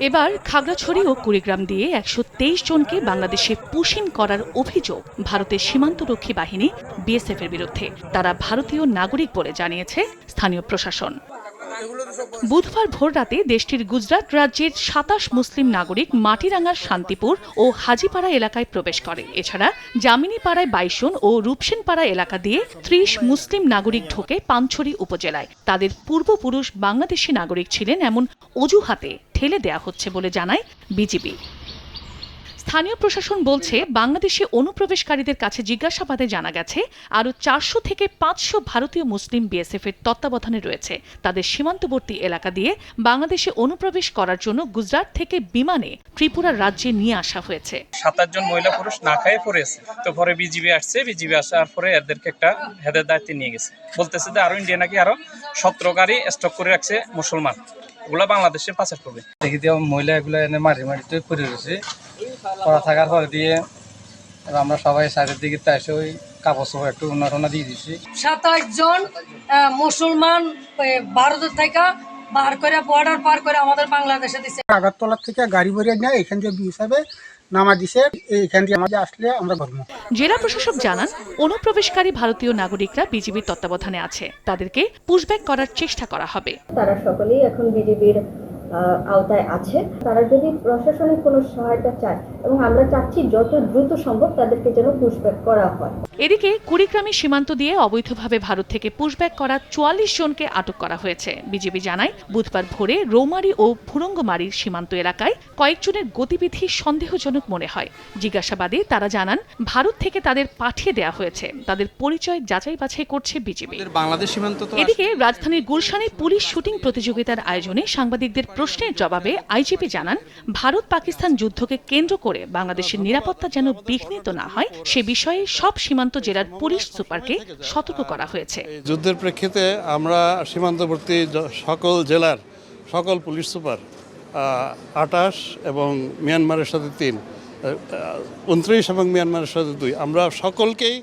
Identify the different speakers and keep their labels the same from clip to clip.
Speaker 1: এবার খাগড়াছড়ি ও কুড়িগ্রাম দিয়ে ১২৩ জনকে বাংলাদেশে পুশিন করার অভিযোগ ভারতের সীমান্তরক্ষী বাহিনী বিএসএফ এর বিরুদ্ধে। তারা ভারতীয় নাগরিক বলে জানিয়েছে স্থানীয় প্রশাসন। বুধবার ভোররাতে দেশটির গুজরাট রাজ্যের ২৭ মুসলিম নাগরিক মাটিরাঙ্গার শান্তিপুর ও হাজিপাড়া এলাকায় প্রবেশ করে। এছাড়া জামিনীপাড়ায় ২২ জন ও রূপসেনপাড়া এলাকা দিয়ে ৩০ মুসলিম নাগরিক ঢোকে পানছড়ি উপজেলায়। তাদের পূর্বপুরুষ বাংলাদেশি নাগরিক ছিলেন এমন অজুহাতে ঠেলে দেয়া হচ্ছে বলে জানায় বিজিবি। স্থানীয় প্রশাসন বলছে, বাংলাদেশি অনুপ্রবেশকারীদের কাছে জিজ্ঞাসাবাদে জানা গেছে আরও ৪০০ থেকে ৫০০ ভারতীয় মুসলিম বিএসএফ এর তত্ত্বাবধানে রয়েছে। তাদের সীমান্তবর্তী এলাকা দিয়ে বাংলাদেশে অনুপ্রবেশ করার জন্য গুজরাট থেকে বিমানে ত্রিপুরা রাজ্যে নিয়ে আসা হয়েছে।
Speaker 2: ৭-৮ জন মহিলা পুরুষ না খেয়ে পড়েছে। তো পরে বিজিবি আসছে, বিজিবি আসার পরে এদেরকে একটা হেদের দায়িত্বে নিয়ে গেছে। বলতেছে যে আরো ইন্ডিয়া নাকি আরো ১৭ গাড়ি স্টক করে রাখছে মুসলমান, ওগুলা বাংলাদেশে পাচার করবে। দেখি দিয়ে মহিলা এগুলো এনে মাটিতে পড়ে রয়েছে। পড়া থাকার পরে দিয়ে আমরা সবাই সাইডের দিকে এসে ওই কাপড় চোপড় একটু উন্নয়ন দিয়ে দিচ্ছি।
Speaker 3: ২৭ জন মুসলমান ভারতের থেকে বার করে বর্ডার পার করে আমাদের বাংলাদেশে দিচ্ছে।
Speaker 4: আগরতলা থেকে গাড়ি ভরিয়ে নেয়, এখান থেকে হিসাবে নামা দিছে। এইখান দিয়ে আমাদের আসলে আমরা করবো।
Speaker 1: জেলা প্রশাসক জানান, অনুপ্রবেশকারী ভারতীয় নাগরিকরা বিজিবির তত্ত্বাবধানে আছে। তাদেরকে পুশব্যাক করার চেষ্টা করা হবে।
Speaker 5: তারা সকলেই এখন বিজিবির আওতায় আছে। তারা যদি প্রশাসনিক কোনো সহায়তা চায় এবং আমরা চাচ্ছি যত দ্রুত সম্ভব তাদেরকে যেন পুশব্যাক করা হয়।
Speaker 1: এদিকে কুড়িগ্রামে সীমান্ত দিয়ে অবৈধভাবে ভারত থেকে পুশব্যাক করা ৪৪ জনকে আটক করা হয়েছে। বিজিবি জানায়, বুধবার ভোরে রৌমারী ও ভুরঙ্গমারীর সীমান্ত এলাকায় কয়েকজনের গতিবিধি সন্দেহজনক মনে হয়। জিজ্ঞাসাবাদে তারা জানান, ভারত থেকে তাদের পাঠিয়ে দেওয়া হয়েছে। তাদের পরিচয় যাচাই বাছাই করছে বিজিবি। এদিকে রাজধানীর গুলশানে পুলিশ শুটিং প্রতিযোগিতার আয়োজনে সাংবাদিকদের প্রশ্নের জবাবে আইজিপি জানান, ভারত পাকিস্তান যুদ্ধকে কেন্দ্র করে বাংলাদেশের নিরাপত্তা যেন বিঘ্নিত না হয় সে বিষয়ে সব সীমান্ত জেলার পুলিশ সুপারকে সতর্ক করা হয়েছে।
Speaker 6: যুদ্ধের প্রেক্ষিতে আমরা সীমান্তবর্তী সকল জেলার সকল পুলিশ সুপার ২৮ এবং মিয়ানমারের সাথে ৩, ২৯ এবং মিয়ানমারের সাথে ২, আমরা সকলকেই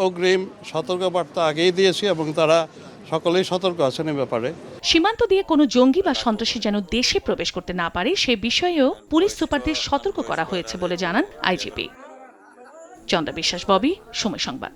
Speaker 6: অগ্রিম সতর্কবার্তা আগেই দিয়েছি এবং তারা সকলেই সতর্ক আছেন এ ব্যাপারে।
Speaker 1: সীমান্ত দিয়ে কোনো জঙ্গি বা সন্ত্রাসী যেন দেশে প্রবেশ করতে না পারে সে বিষয়েও পুলিশ সুপারদের সতর্ক করা হয়েছে বলে জানান আইজিপি। চন্দ্রা বিশ্বাস, ববি, সময় সংবাদ।